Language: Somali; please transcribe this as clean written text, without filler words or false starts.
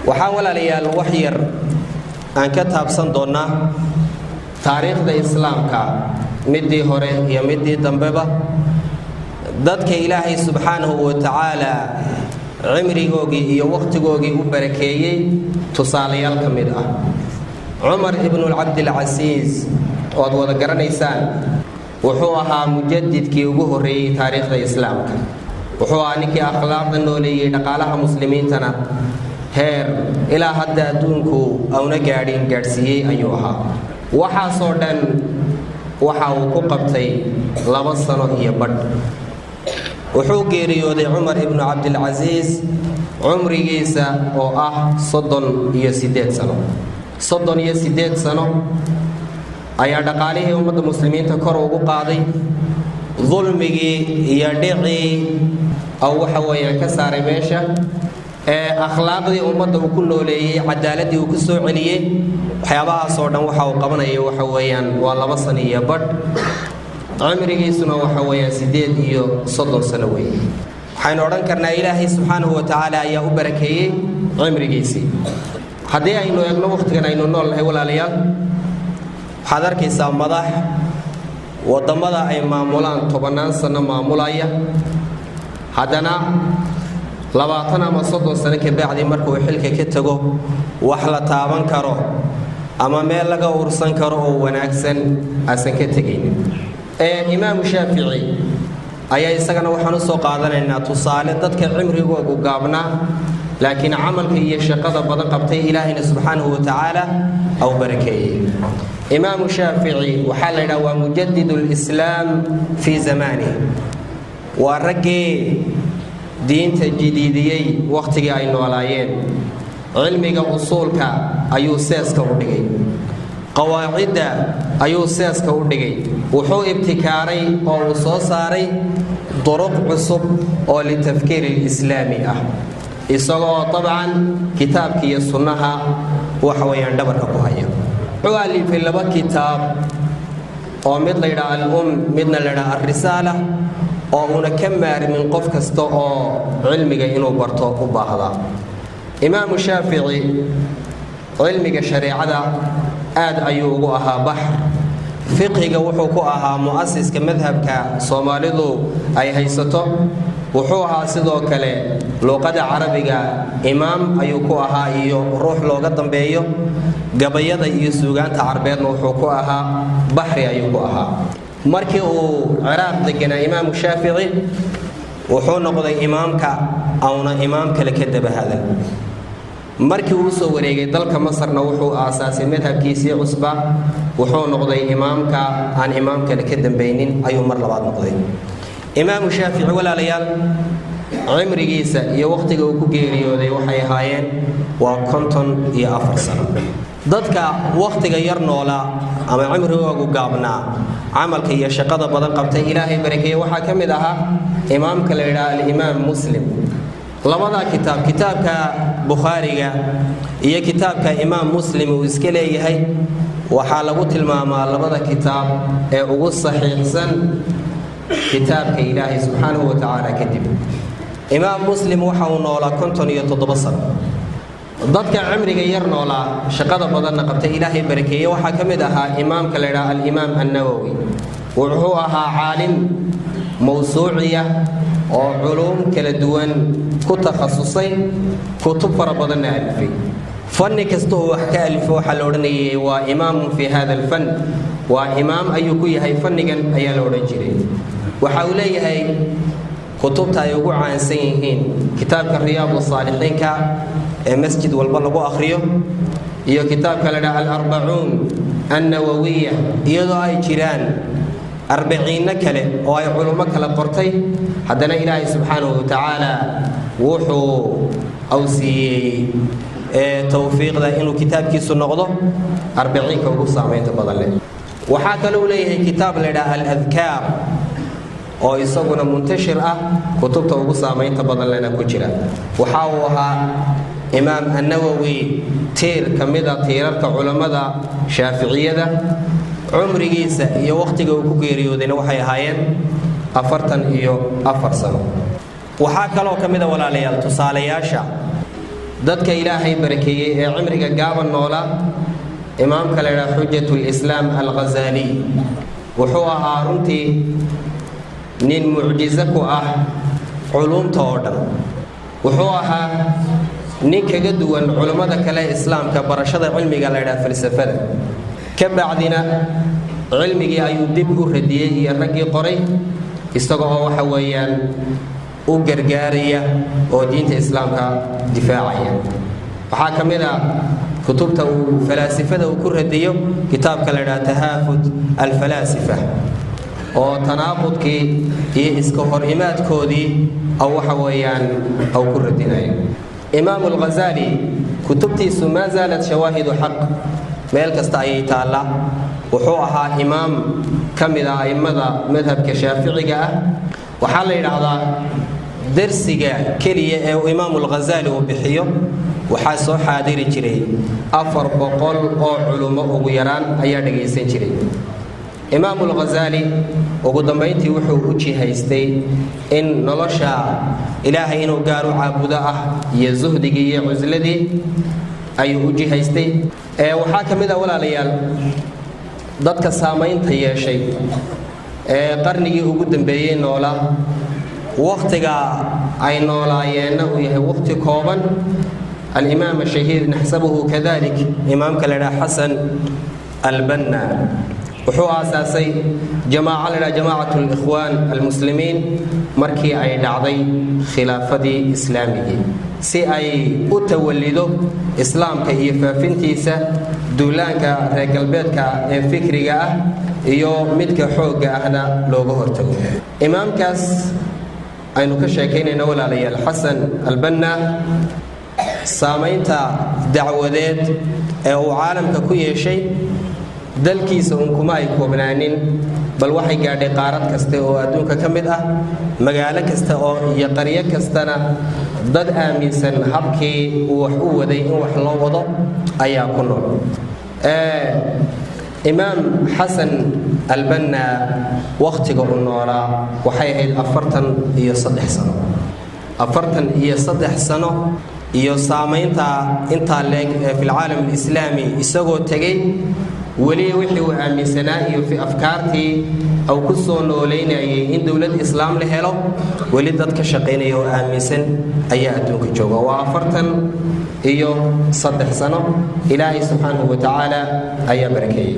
وحاول ليال وحير أن كتاب صندونا تاريخ الإسلام كا مدي هوري يا مدي دنببة ضدك إلهي سبحانه وتعالى عمري جوجي يا وقت جوجي وبركيه تصالي الكمدة عمر ابن العبد العزيز وضوء قرن إنسان وحوها مجدد كي وجهري تاريخ الإسلام وحوها نكي أخلاق النولي نقالها مسلمين تنا هير إلى حد دونكو أو نجارين جرسي أيها وحصودن وحاوكو قبتي لبصنا هي بد وحوكي ريودي عمر ابن عبد العزيز عمري جيسا أو صدن يسيدات سنة صدن يسيدات سنة أي دقاليه أمة المسلمين تكروا قاضي ظلمي يدعي أو حوي كسر ماشى أخلاقي أمة وكله لي عدالتي وكسر عليه حيابها صورنا وحاو قبنا وحويان والله بصني يبرد عمري جيسنا وحويان سيدات يو صدر سنوي حين أردن كرنا إلهي سبحانه وتعالى يا أبركي عمري جيسي هذا إنه يغلو وقت كنا إنه نول ولا ليال حضر كيسا مضح وضمضا أي معمولان طبنان سنة معمولايا هذانا لبعضنا مصدر سنة كبعد مركو حلك كتجو وحلا تابان كرو أما مال لقى ورسان كرو ونأكسن أسن كتجين إمام الشافعي أي سجن وحنا سوق عذنا إن تصالح ضد كعمري وجابنا لكن عمل هي شقة بدن قبته إلهنا سبحانه وتعالى أو بركيه إمام الشافعي وحلل ومجدد الإسلام في زمانه ورجي دين تجديدي وقت جاي نولايين علمي أصولك أيو ساس كودجي قواعد أيو ساس كودجي وحو ابتكاري أو صاري طرق عصب أو للتفكير الإسلامي إسقى طبعا كتاب كي السنة وحويان دبر كبوهايا علي في اللبا كتاب أو مثل الأم مثل الرسالة أو نكمل من قف كستو علمي إنه برتو وبهذا إمام الشافعي علمي الشريعة آد أيوغوها بحر فقه وحوكوها مؤسس كمذهب كصوماليدو أي هيستو وحوها سيدو كله لغة عربية إمام أيوكوها إيو روح لغة دنبيو قبيضة يسوغان تعربيت وحوكوها بحر أيوكوها markii uu Ciraaq deganaa Imaam Shaafici wuxuu noqday imaamka awna imaam kale ka dabahada markii uu soo wareegay dalka Masarna wuxuu aasaasay madhabkiisii cusba wuxuu noqday imaamka aan imaam kale ka dambaynin ayuu mar labaad noqday Imaam Shaafici walaalayaal cimrigiisa iyo waqtiga uu ku geeriyooday waxay ahaayeen waa 54 sano dadka waqtiga yar noola ama cimrigoodu gaabnaa عملك يا شقة بدن قبته إلهي بركيه وحا كمد أها إمام كالإله الإمام مسلم لماذا كتاب كبخاري هي كتاب كإمام مسلم وإسكالي هي وحالبوت الماما لماذا كتاب أقول صحيح سن كتاب كإلهي سبحانه وتعالى كتب إمام مسلم وحا ونولا كنتن يتضبصر ضدك عمري غيرنا ولا شقة بدن قبته إلهي بركيه وحا كمد أها إمام كالإله الإمام النووي وهوها عالم موسوعية وعلوم كالدوان كتخصصي كتب فربضنا ألفي فن كسته وحكى ألف وحلورني وإمام في هذا الفن وإمام أيكوي هاي فنجا أي لورجري وحولي هاي كتبتها يوقع عن سيهين كتاب الرياض الصالحين كمسجد والبلغ أخريه هي كتاب كالدا الأربعون النووية يضع جيران 40 كله oo ay culimo kala qortay hadana Ilaahay subhanahu wa ta'ala wuxuu awsiyay tawfiiqda inuu kitaabkiisu noqdo 40 ka ugu saameynta badan leh waxa kale uu leeyahay kitaab la yiraahdo al-adhkar oo isaguna muntashir ah kutubta ugu saameynta badan leh ku jira waxa uu ahaa Imaam an-Nawawi tiir kamida tiirarka culimada Shaafi'iyada عمريسا هي وقت جو كيريودين وحي هاين أفرتن إيو أفر سنة وحاك لو كمدا ولا ليال تصالياشا dadka ilaahay barakeeyey ee cimriga gaaban noola imaamka la yidhaha xujjatul islaam al-Ghazali wuxuu ahaa runtii nin mucjizo ku ah culumta oo dhan. wuxuu ahaa nin kaga duwan culummada kale islaamka barashada cilmiga la yidhaha falsafada. ka bacdina cilmigii ayuu dib u radiyey iyo raggii qoray isagoo waxa weeyaan u gargaaraya oo diinta islaamka difaacaya. waxaa ka mid ah kutubta uu falaasifada uu ku radiyo kitaabka la yidhaha tahaafud alfalaasifa oo tanaaqudkii iyo iska hor imaadkoodii aw waxa weeyaan aw ku radinayo. imaamu al-Ghazali kutubtiisu maa zaalat shawaahidu xaq meel kasta ayay taalla. wuxuu ahaa imaam ka mid ah a'immada madhabka shaaficiga ah. waxaa la yidhaahdaa darsiga keliya ee uu imaamu al-Ghazali uu bixiyo waxaa soo xaadiri jiray 400 oo culummo ugu yaraan ayaa dhagaysan jiray. imaamu al-Ghazali ugu dambayntii wuxuu u jihaystay in nolosha ilaahay inuu gaar u caabudo ah iyo zuhdigii iyo cusladii ayuu u jihaystay. waxaa ka mid ah walaalayaal dadka saamaynta yeeshay ee qarnigii ugu dambeeyey noola waqtiga ay noolaayeenna uu yahay waqti kooban. alimaam shahiir naxsabuhu kadalik imaamka la yidhaha xasan albanna wuxuu aasaasay jamaaca la yidhaha jamaacatu alikhwaan almuslimiin markii ay dhacday khilaafadii islaamigii si ay u tawallido islaamka iyo faafintiisa duulaanka reer galbeedka ee fikriga ah iyo midka xoogga ahna looga hortago. imaamkaas aynu ka sheekaynayna walaalayaal xasan albanna saamaynta dacwadeed ee uu caalamka ku yeeshay dalkiisa kuma ay koobnaanin bal waxay gaadhay qaarad kasta oo adduunka ka mid ah. magaalo kasta oo iyo qaryo kastana dad aaminsan habkii uu wax u waday in wax loo wado ayaa ku nool. imaam xasan albanna waqtiga uu noolaa waxay ahayd 43 sano. 43 sano iyo saamaynta intaa leeg ee fil caalam alislaami isagoo tegay weli wixii uu aaminsanaa iyo fi afkaartii aw ku soo nooleynayay in dowlad islaam la helo weli dad ka shaqaynaya oo aaminsan ayaa adduunka jooga. waa 43 sano. ilaahay subxaanahu wa tacaala ayaa barakeeyey.